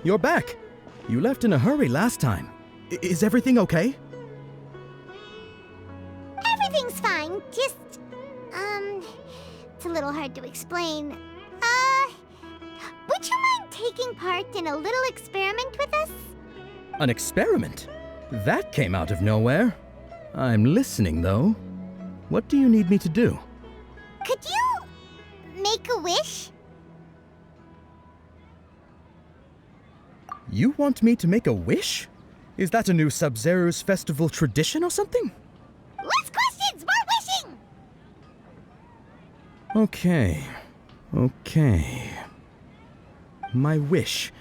You're back. You left in a hurry last time. Is everything okay? Everything's fine, just, it's a little hard to explain. Would you mind taking part in a little experiment with us? An experiment? That came out of nowhere. I'm listening, though. What do you need me to do? Could you make a wish? You want me to make a wish? Is that a new Sabzeruz festival tradition or something? Less questions, more wishing! Okay. My wish.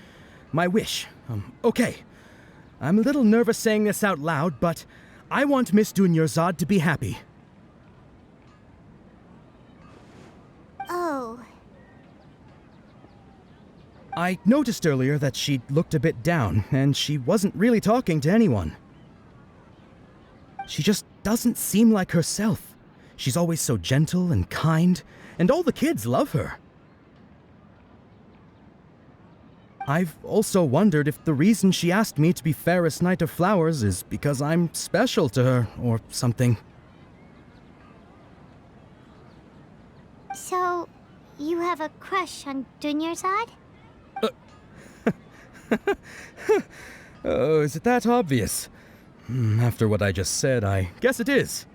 Okay. I'm a little nervous saying this out loud, but I want Miss Dunyarzad to be happy. Oh. I noticed earlier that she looked a bit down, and she wasn't really talking to anyone. She just doesn't seem like herself. She's always so gentle and kind, and all the kids love her. I've also wondered if the reason she asked me to be Fairest Knight of Flowers is because I'm special to her, or something. So, you have a crush on Dunyarzad? Oh, is it that obvious? After what I just said, I guess it is.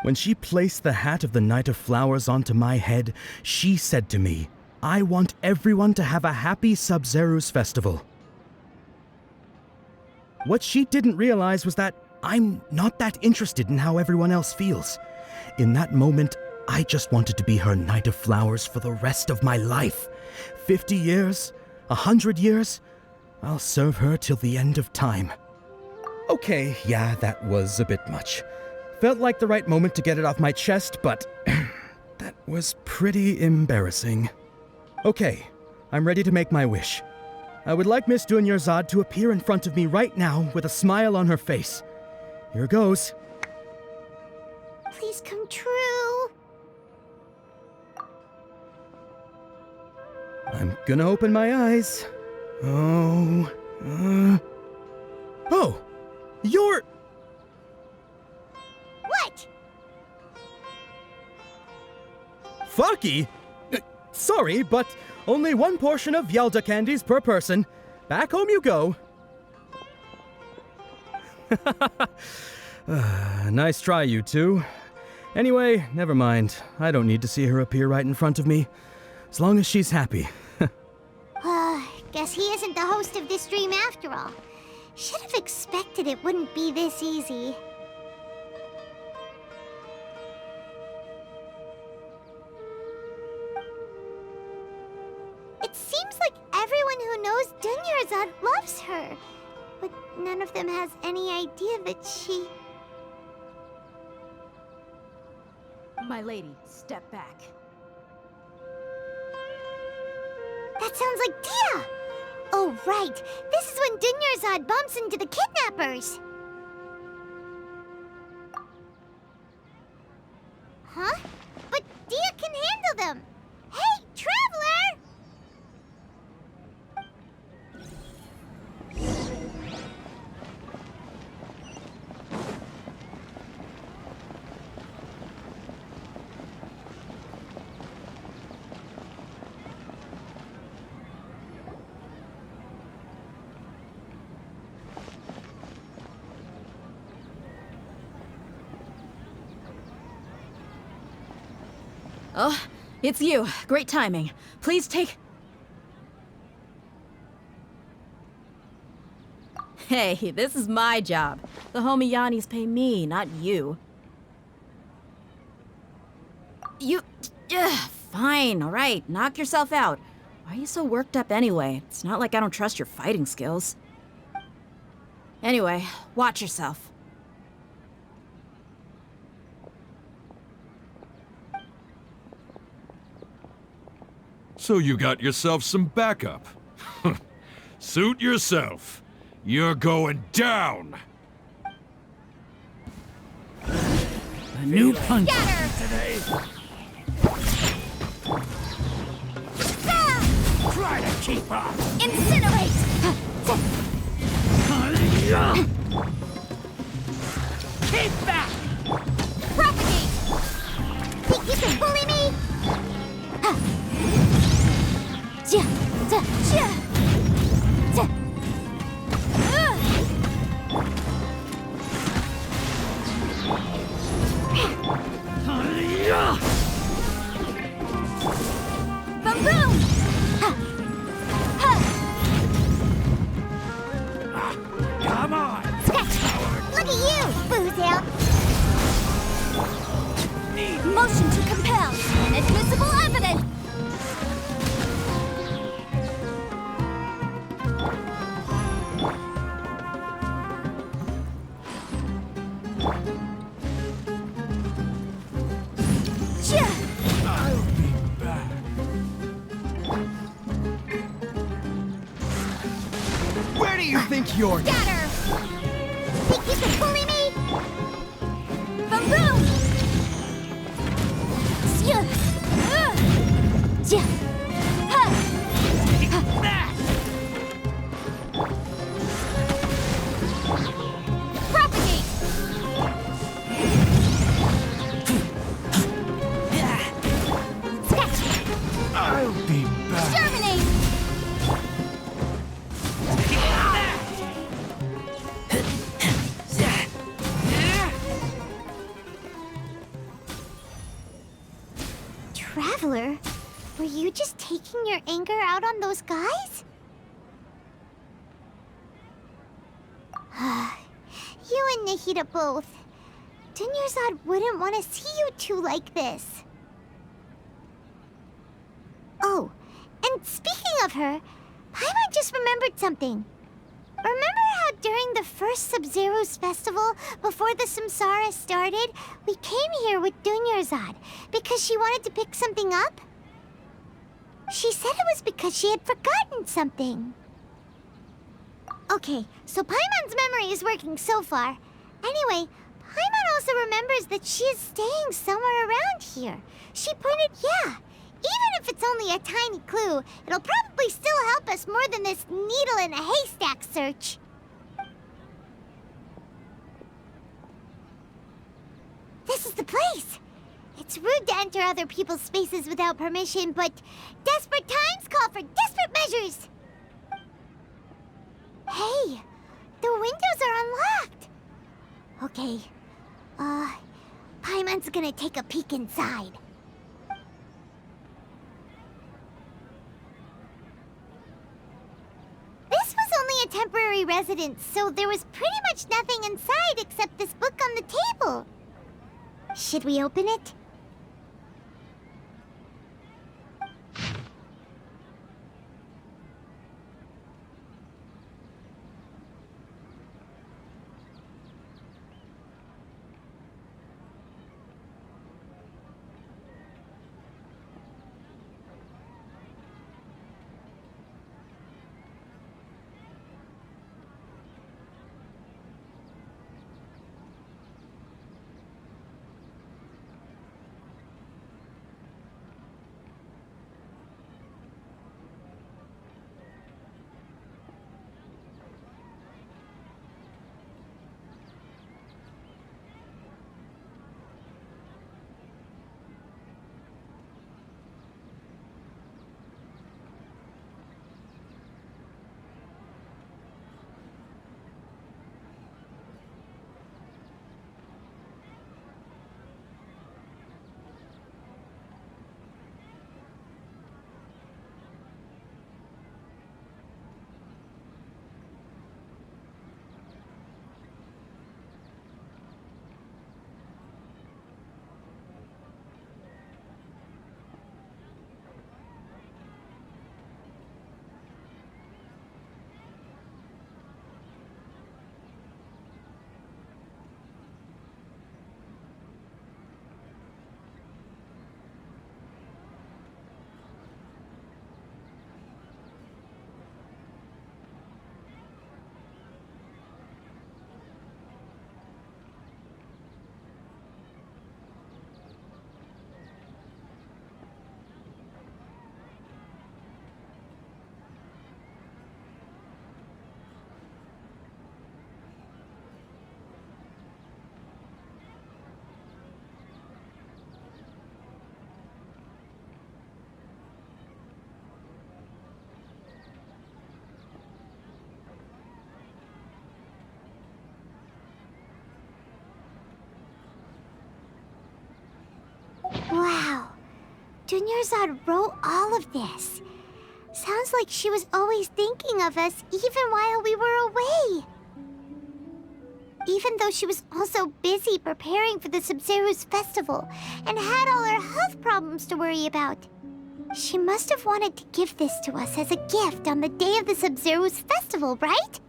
When she placed the hat of the Knight of Flowers onto my head, she said to me, I want everyone to have a happy Sabzeruz festival. What she didn't realize was that I'm not that interested in how everyone else feels. In that moment, I just wanted to be her Knight of Flowers for the rest of my life. 50 years, 100 years, I'll serve her till the end of time. Okay, yeah, that was a bit much. Felt like the right moment to get it off my chest, but that was pretty embarrassing. Okay, I'm ready to make my wish. I would like Miss Dunyarzad to appear in front of me right now with a smile on her face. Here goes. Please come true. I'm gonna open my eyes. Oh, you're... What? Fucky? Sorry, but only one portion of Yelda candies per person. Back home you go. Nice try, you two. Anyway, never mind. I don't need to see her appear right in front of me. As long as she's happy. Guess he isn't the host of this dream after all. Should have expected it wouldn't be this easy. It seems like everyone who knows Dunyarzad loves her, but none of them has any idea that she... My lady, step back. That sounds like Tia! Oh, right. This is when Dunyarzad bumps into the kidnappers. Huh? But Tia can handle them. Hey, Traveler! Oh, it's you. Great timing. Please take... Hey, this is my job. The homie Yannis pay me, not you. Fine, alright. Knock yourself out. Why are you so worked up anyway? It's not like I don't trust your fighting skills. Anyway, watch yourself. So you got yourself some backup. Suit yourself. You're going down! A new punch today. Try to keep up! Incinerate! Keep back! Propagate! Think you can bully me? Boom boom! Come on! Scratch! Look at you, Boozle! Need Motion to compel! Inadmissible evidence! I'll be back. Where do you think you're... Scatter! Think you can bully me? Boom boom! That! Propagate! Scratch! I'll be back. Germinate! Traveler, were you just taking your anger out on those guys? You and Nahida both. Dunyarzad wouldn't want to see you two like this. Oh, and speaking of her, Paimon just remembered something. Remember how during the first Sabzeruz festival, before the Samsara started, we came here with Dunyarzad because she wanted to pick something up? She said it was because she had forgotten something. Okay, so Paimon's memory is working so far. Anyway, Paimon also remembers that she is staying somewhere around here. She pointed, yeah. Even if it's only a tiny clue, it'll probably still help us more than this needle in a haystack search. This is the place. It's rude to enter other people's spaces without permission, but desperate times call for desperate measures. Hey, the windows are unlocked. Okay, Paimon's gonna take a peek inside. This was only a temporary residence, so there was pretty much nothing inside except this book on the table. Should we open it? Dunyarzad wrote all of this. Sounds like she was always thinking of us even while we were away. Even though she was also busy preparing for the Sabzeruz festival and had all her health problems to worry about. She must have wanted to give this to us as a gift on the day of the Sabzeruz festival, right?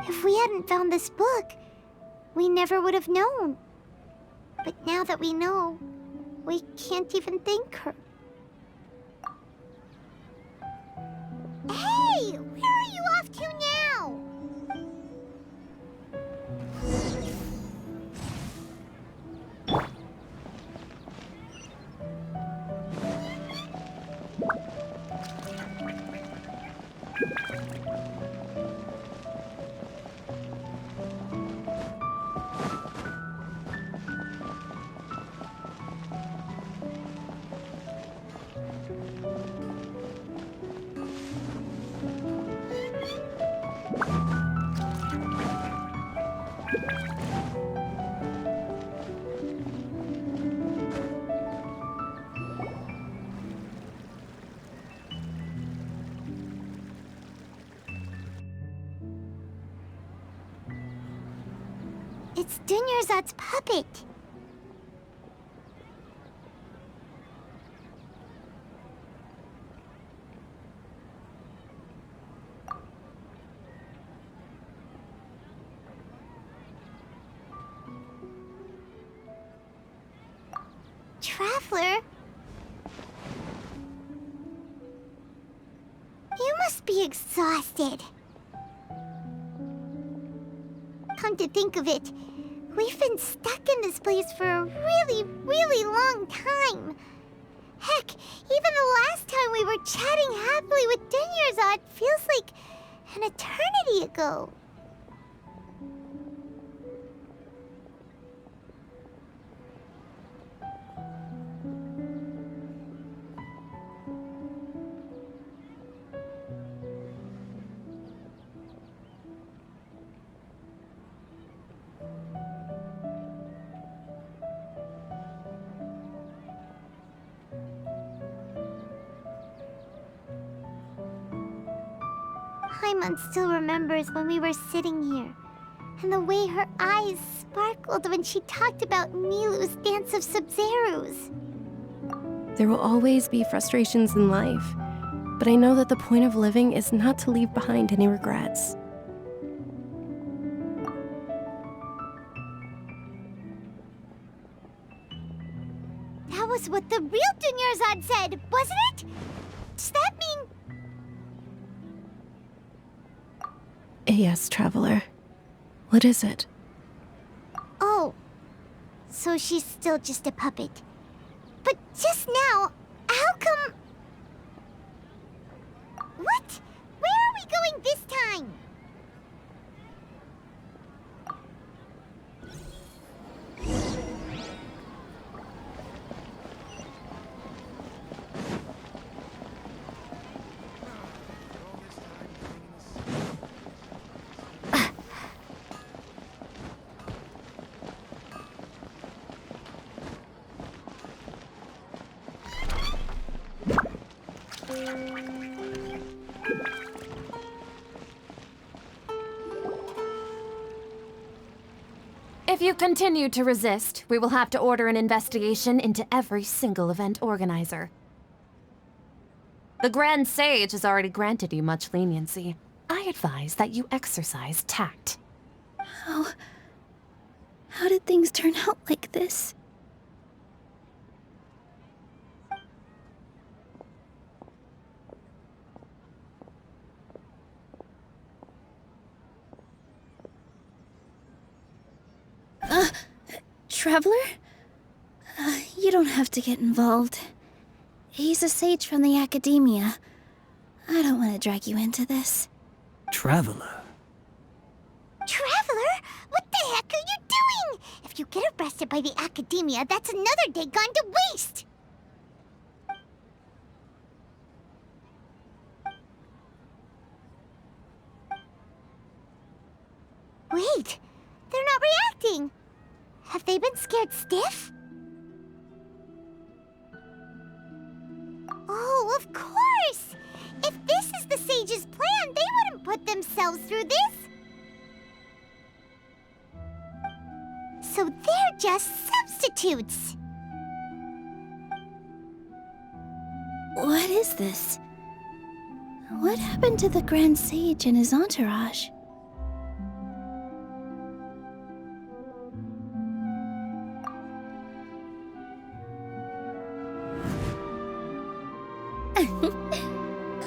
If we hadn't found this book, we never would have known. But now that we know, we can't even thank her. Hey! Where are you off to now? It's Dunyarzad's puppet. Traveler? You must be exhausted. Come to think of it, we've been stuck in this place for a really, really long time. Heck, even the last time we were chatting happily with Dunyarzad feels like an eternity ago. Paimon still remembers when we were sitting here, and the way her eyes sparkled when she talked about Nilu's Dance of Sabzeruz. There will always be frustrations in life, but I know that the point of living is not to leave behind any regrets. That was what the real Dunyarzad said, wasn't it? Does that mean... Yes, Traveler. What is it? Oh, so she's still just a puppet. But just now, how come... What? Where are we going this time? If you continue to resist, we will have to order an investigation into every single event organizer. The Grand Sage has already granted you much leniency. I advise that you exercise tact. How did things turn out like this? Traveler? You don't have to get involved. He's a sage from the academia. I don't want to drag you into this. Traveler. Traveler? What the heck are you doing? If you get arrested by the academia, that's another day gone to waste! Wait, they're not reacting. Have they been scared stiff? sage's plan, they wouldn't put themselves through this. So they're just substitutes. What is this? What happened to the Grand Sage and his entourage?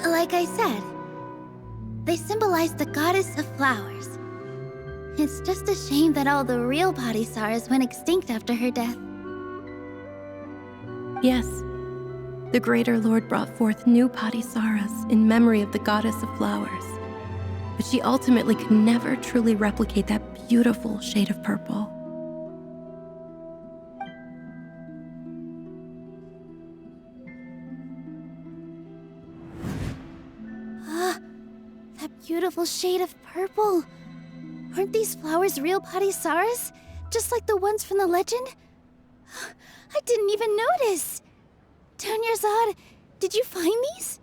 Like I said, they symbolize the goddess of flowers. It's just a shame that all the real Padisarahs went extinct after her death. Yes, the Greater Lord brought forth new Padisarahs in memory of the goddess of flowers, but she ultimately could never truly replicate that beautiful shade of purple. That beautiful shade of purple. Aren't these flowers real Padisarahs? Just like the ones from the legend? I didn't even notice. Dunyarzad, did you find these?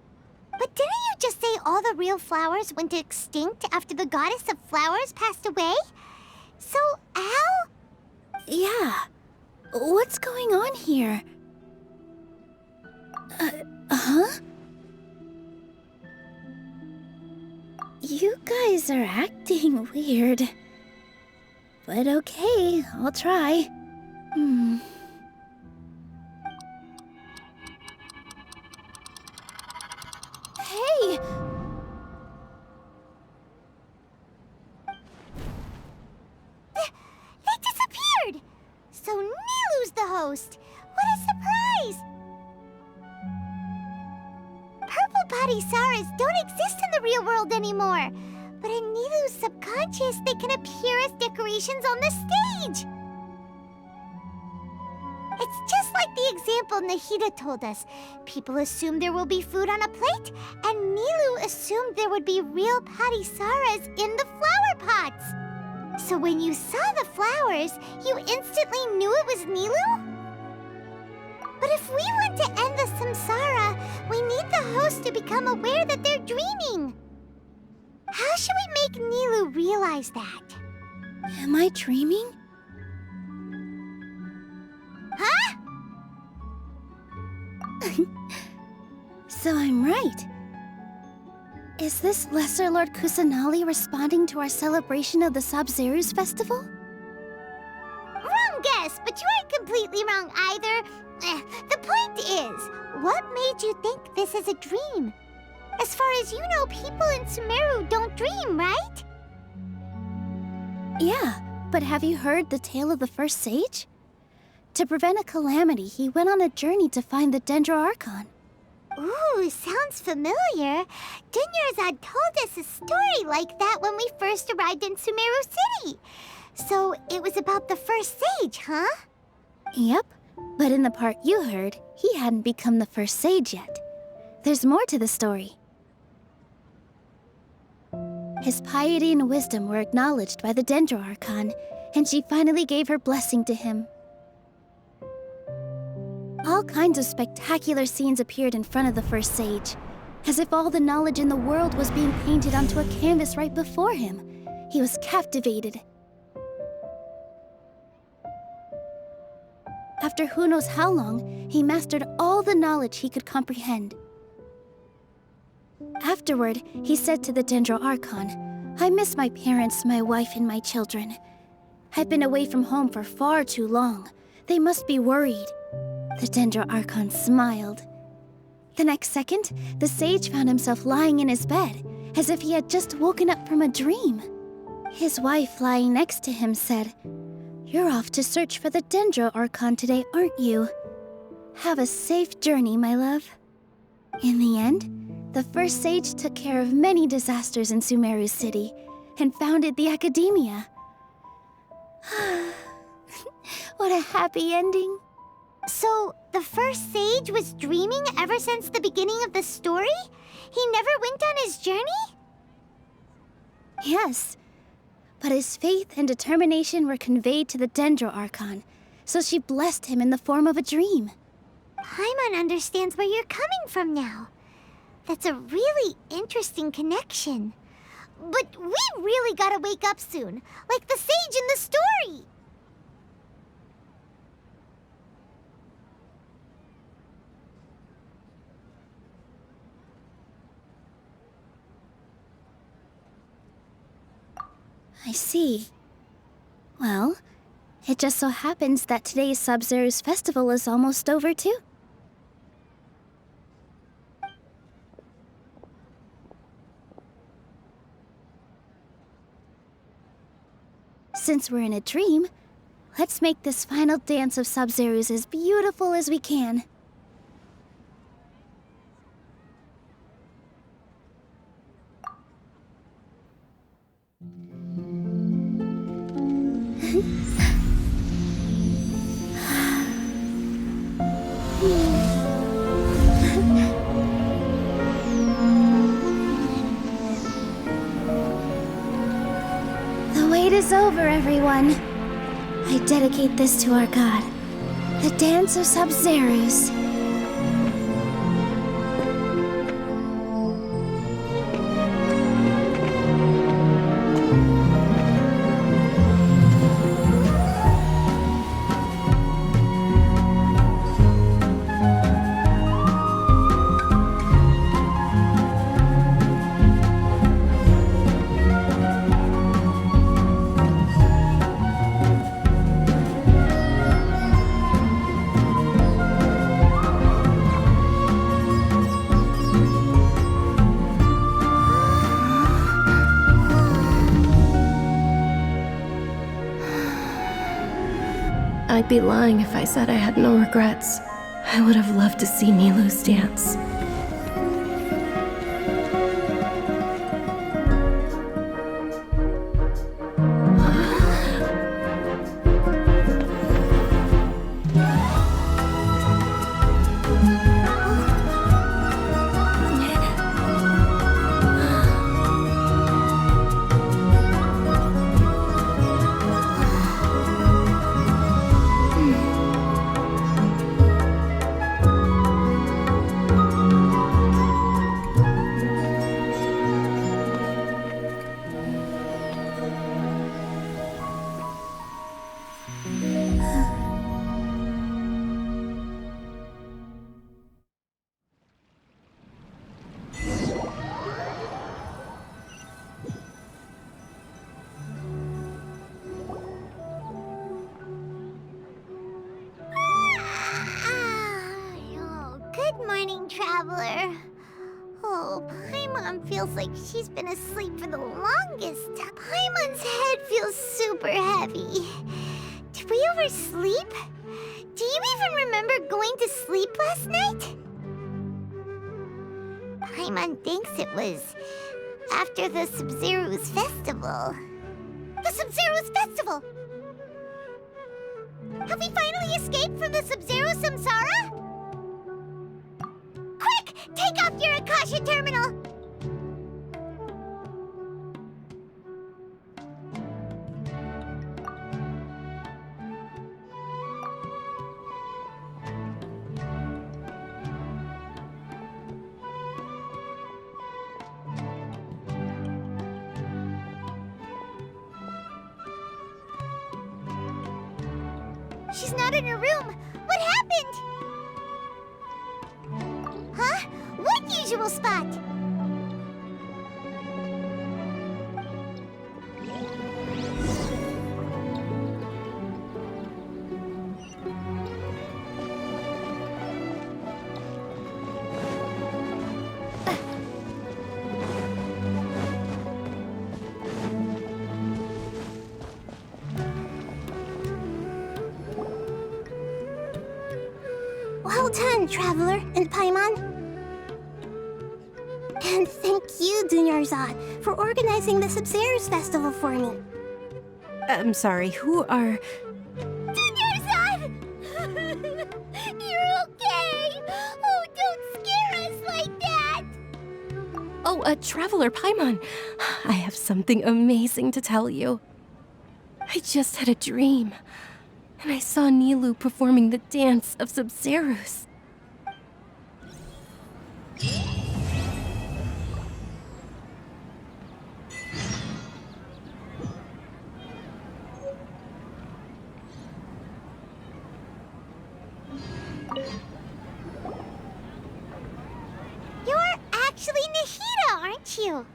But didn't you just say all the real flowers went extinct after the goddess of flowers passed away? So, Al? Yeah. What's going on here? Huh? You guys are acting weird. But okay, I'll try. Hey! They disappeared! So Nilu's the host. What a surprise! Purple Padisarahs don't exist in the real world anymore. But in Nilu's subconscious, they can appear as decorations on the stage. It's just like the example Nahida told us. People assume there will be food on a plate, and Nilu assumed there would be real Padisarahs in the flower pots. So when you saw the flowers, you instantly knew it was Nilu? But if we want to end the samsara, we need the host to become aware that they're dreaming. How should we make Nilu realize that? Am I dreaming? Huh? So I'm right. Is this Lesser Lord Kusanali responding to our celebration of the Sabzeruz festival? Wrong guess, but you aren't completely wrong either. The point is, what made you think this is a dream? As far as you know, people in Sumeru don't dream, right? Yeah, but have you heard the tale of the first sage? To prevent a calamity, he went on a journey to find the Dendroarchon. Ooh, sounds familiar. Dunyarzad told us a story like that when we first arrived in Sumeru City. So it was about the first sage, huh? Yep, but in the part you heard, he hadn't become the first sage yet. There's more to the story. His piety and wisdom were acknowledged by the Dendroarchon, and she finally gave her blessing to him. All kinds of spectacular scenes appeared in front of the first sage, as if all the knowledge in the world was being painted onto a canvas right before him. He was captivated. After who knows how long, he mastered all the knowledge he could comprehend. Afterward, he said to the Dendroarchon, "I miss my parents, my wife, and my children. I've been away from home for far too long. They must be worried." The Dendroarchon smiled. The next second, the sage found himself lying in his bed, as if he had just woken up from a dream. His wife, lying next to him, said, "You're off to search for the Dendroarchon today, aren't you? Have a safe journey, my love." In the end, the first sage took care of many disasters in Sumeru City and founded the Academia. What a happy ending. So, the first sage was dreaming ever since the beginning of the story? He never went on his journey? Yes, but his faith and determination were conveyed to the Dendroarchon, so she blessed him in the form of a dream. Paimon understands where you're coming from now. That's a really interesting connection. But we really gotta wake up soon, like the sage in the story! I see. Well, it just so happens that today's Sabzeruz festival is almost over too. Since we're in a dream, let's make this final dance of Sabzeruz as beautiful as we can. The wait is over, everyone. I dedicate this to our god, the dance of Sabzeruz. I'd be lying if I said I had no regrets. I would have loved to see Nilou's dance. Traveler. Oh, Paimon feels like she's been asleep for the longest. Paimon's head feels super heavy. Did we oversleep? Do you even remember going to sleep last night? Paimon thinks it was after the Sabzeruz festival. The Sabzeruz festival! Have we finally escaped from the Sabzeruz samsara? Quick! Take off your Akasha terminal! She's not in her room. What happened? Huh? What usual spot? Well done, Traveler and Paimon. And thank you, Dunyarzad, for organizing the Sabzeruz festival for me. I'm sorry, who are... Dunyarzad! You're okay! Oh, don't scare us like that! Oh, Traveler Paimon. I have something amazing to tell you. I just had a dream, and I saw Nilou performing the dance of Sabzeruz. got you.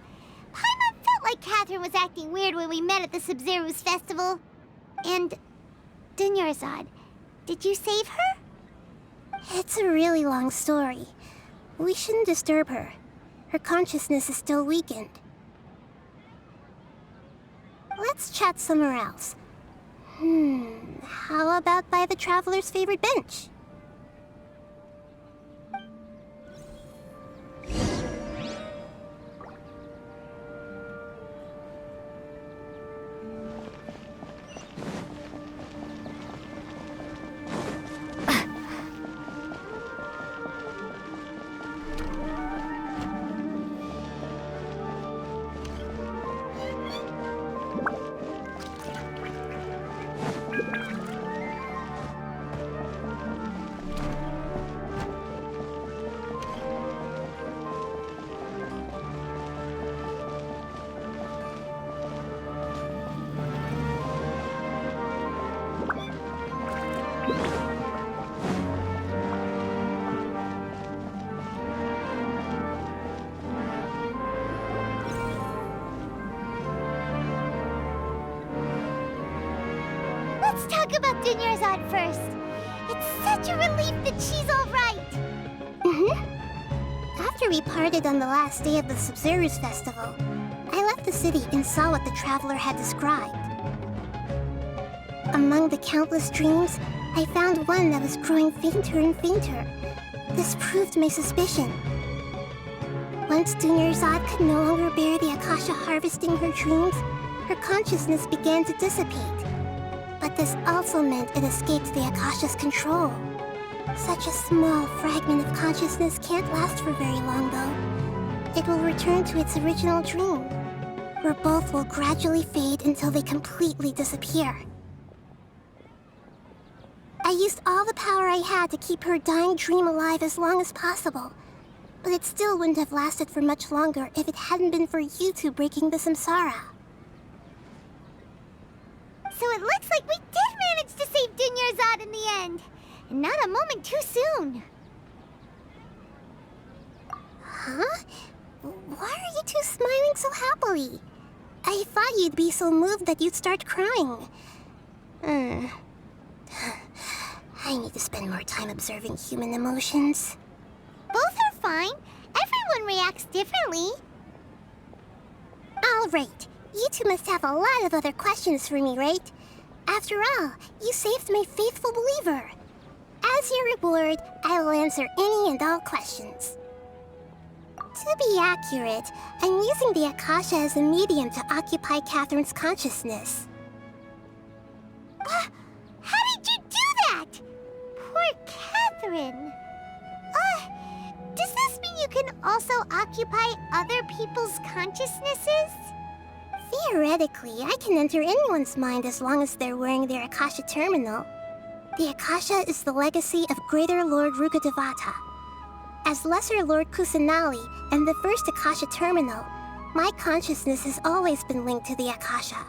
Paimon felt like Catherine was acting weird when we met at the Sabzeruz festival. And... Dunyarzad, did you save her? It's a really long story. We shouldn't disturb her. Her consciousness is still weakened. Let's chat somewhere else. How about by the Traveler's favorite bench? Let's talk about Dunyarzad first. It's such a relief that she's all right. After we parted on the last day of the Sabzeruz festival, I left the city and saw what the Traveler had described. Among the countless dreams, I found one that was growing fainter and fainter. This proved my suspicion. Once Dunyarzad could no longer bear the Akasha harvesting her dreams, her consciousness began to dissipate. But this also meant it escaped the Akasha's control. Such a small fragment of consciousness can't last for very long, though. It will return to its original dream, where both will gradually fade until they completely disappear. I used all the power I had to keep her dying dream alive as long as possible, but it still wouldn't have lasted for much longer if it hadn't been for you two breaking the samsara. So it looks like we did manage to save Dunyarzad in the end. And not a moment too soon. Huh? Why are you two smiling so happily? I thought you'd be so moved that you'd start crying. I need to spend more time observing human emotions. Both are fine. Everyone reacts differently. All right. You two must have a lot of other questions for me, right? After all, you saved my faithful believer. As your reward, I will answer any and all questions. To be accurate, I'm using the Akasha as a medium to occupy Catherine's consciousness. How did you do that? Poor Catherine. Does this mean you can also occupy other people's consciousnesses? Theoretically, I can enter anyone's mind as long as they're wearing their Akasha terminal. The Akasha is the legacy of Greater Lord Rukkhadevata. As Lesser Lord Kusanali and the first Akasha terminal, my consciousness has always been linked to the Akasha.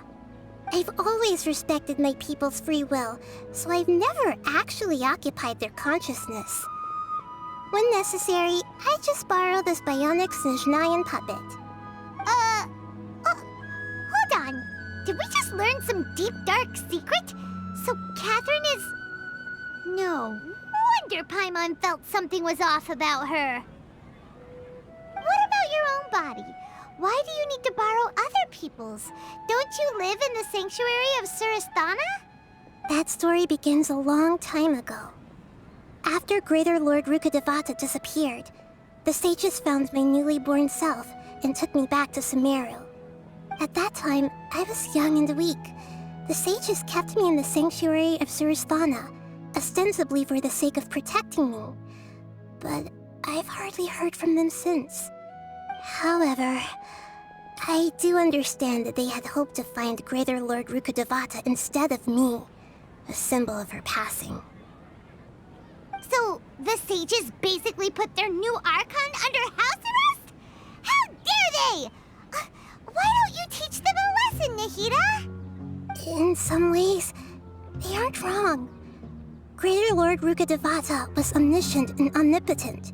I've always respected my people's free will, so I've never actually occupied their consciousness. When necessary, I just borrow this bionic Snezhnayan puppet. Hold on. Did we just learn some deep, dark secret? So Catherine is... No wonder Paimon felt something was off about her. What about your own body? Why do you need to borrow other people's? Don't you live in the sanctuary of Surasthana? That story begins a long time ago. After Greater Lord Rukkhadevata disappeared, the sages found my newly born self and took me back to Sumeru. At that time, I was young and weak. The sages kept me in the sanctuary of Surasthana, ostensibly for the sake of protecting me. But I've hardly heard from them since. However, I do understand that they had hoped to find Greater Lord Rukkhadevata instead of me, a symbol of her passing. So, the sages basically put their new Archon under house arrest? How dare they! Why don't you teach them a lesson, Nahida? In some ways, they aren't wrong. Greater Lord Rukkhadevata was omniscient and omnipotent.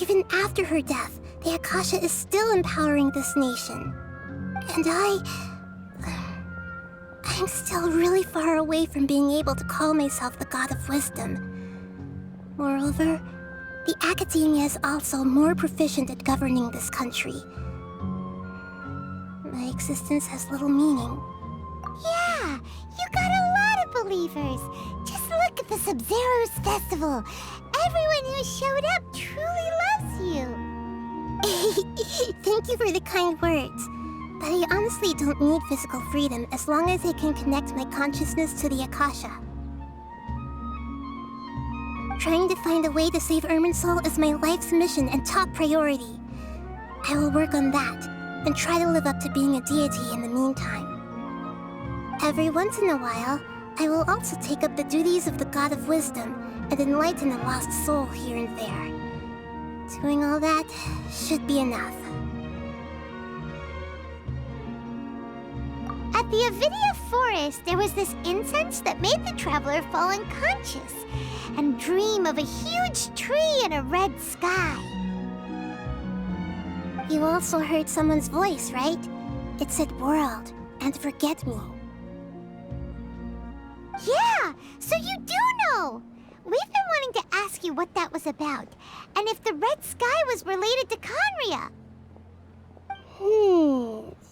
Even after her death, the Akasha is still empowering this nation. And I'm still really far away from being able to call myself the God of Wisdom. Moreover, the academia is also more proficient at governing this country. My existence has little meaning. Yeah, you got a lot of believers. Just look at the Sabzeruz festival. Everyone who showed up truly loves you. Thank you for the kind words. But I honestly don't need physical freedom as long as I can connect my consciousness to the Akasha. Trying to find a way to save Irminsul is my life's mission and top priority. I will work on that, and try to live up to being a deity in the meantime. Every once in a while, I will also take up the duties of the God of Wisdom and enlighten a lost soul here and there. Doing all that should be enough. At the Avidia forest, there was this incense that made the traveler fall unconscious and dream of a huge tree and a red sky. You also heard someone's voice, right? It said world and forget me. Yeah, so you do know! We've been wanting to ask you what that was about, and if the red sky was related to Conria.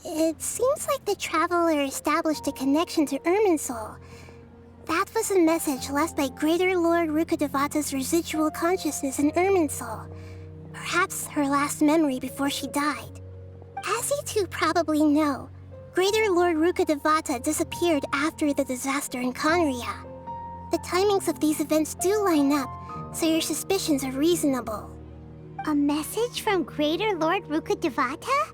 It seems like the traveler established a connection to Irminsul. That was a message left by Greater Lord Rukkhadevata's residual consciousness in Irminsul. Perhaps her last memory before she died. As you two probably know, Greater Lord Rukkhadevata disappeared after the disaster in Conria. The timings of these events do line up, so your suspicions are reasonable. A message from Greater Lord Rukkhadevata?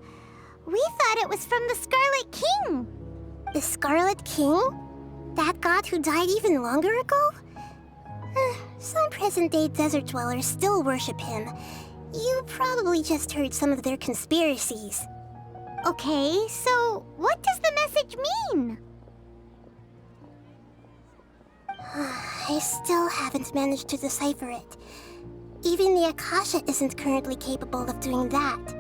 We thought it was from the Scarlet King. The Scarlet King? That god who died even longer ago? Some present-day desert dwellers still worship him. You probably just heard some of their conspiracies. Okay, so what does the message mean? I still haven't managed to decipher it. Even the Akasha isn't currently capable of doing that.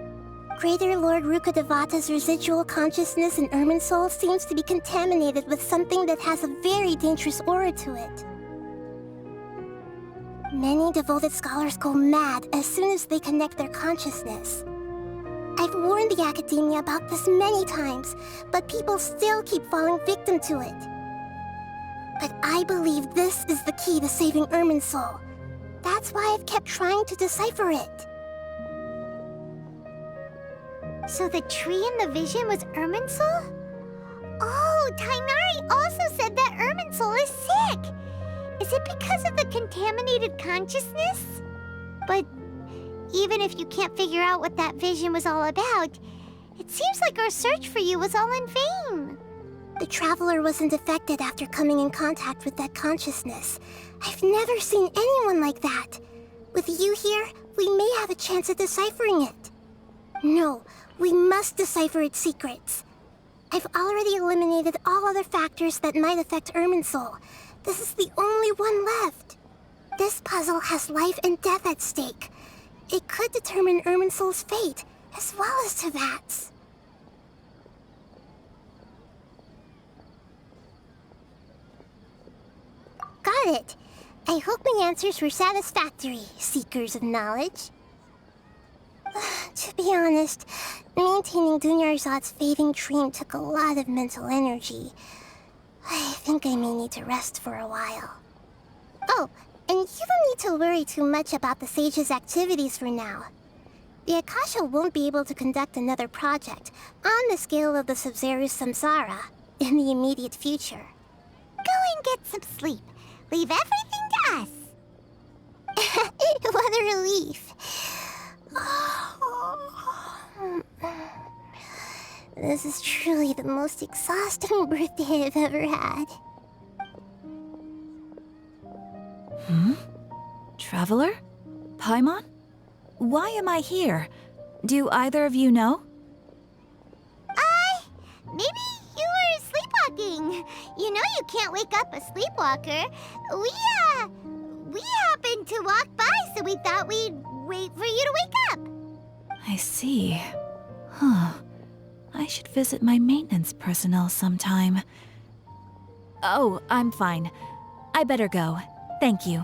Greater Lord Rukkhadevata's residual consciousness in Irminsul seems to be contaminated with something that has a very dangerous aura to it. Many devoted scholars go mad as soon as they connect their consciousness. I've warned the academia about this many times, but people still keep falling victim to it. But I believe this is the key to saving Irminsul. That's why I've kept trying to decipher it. So the tree in the vision was Irminsul? Oh, Tainari also said that Irminsul is sick! Is it because of the contaminated consciousness? But even if you can't figure out what that vision was all about, it seems like our search for you was all in vain. The traveler wasn't affected after coming in contact with that consciousness. I've never seen anyone like that. With you here, we may have a chance at deciphering it. No, we must decipher its secrets. I've already eliminated all other factors that might affect Irminsul. This is the only one left. This puzzle has life and death at stake. It could determine Irminsul's fate, as well as Tevat's. Got it. I hope my answers were satisfactory, seekers of knowledge. To be honest, maintaining Dunyarzad's fading dream took a lot of mental energy. I think I may need to rest for a while. Oh, and you don't need to worry too much about the Sage's activities for now. The Akasha won't be able to conduct another project on the scale of the Sabzeruz Samsara in the immediate future. Go and get some sleep. Leave everything to us. What a relief. This is truly the most exhausting birthday I've ever had. Traveler? Paimon? Why am I here? Do either of you know? Maybe you were sleepwalking. You know you can't wake up a sleepwalker. We happened to walk by, so we thought we'd wait for you to wake up. I see. Huh. I should visit my maintenance personnel sometime. Oh, I'm fine. I better go. Thank you.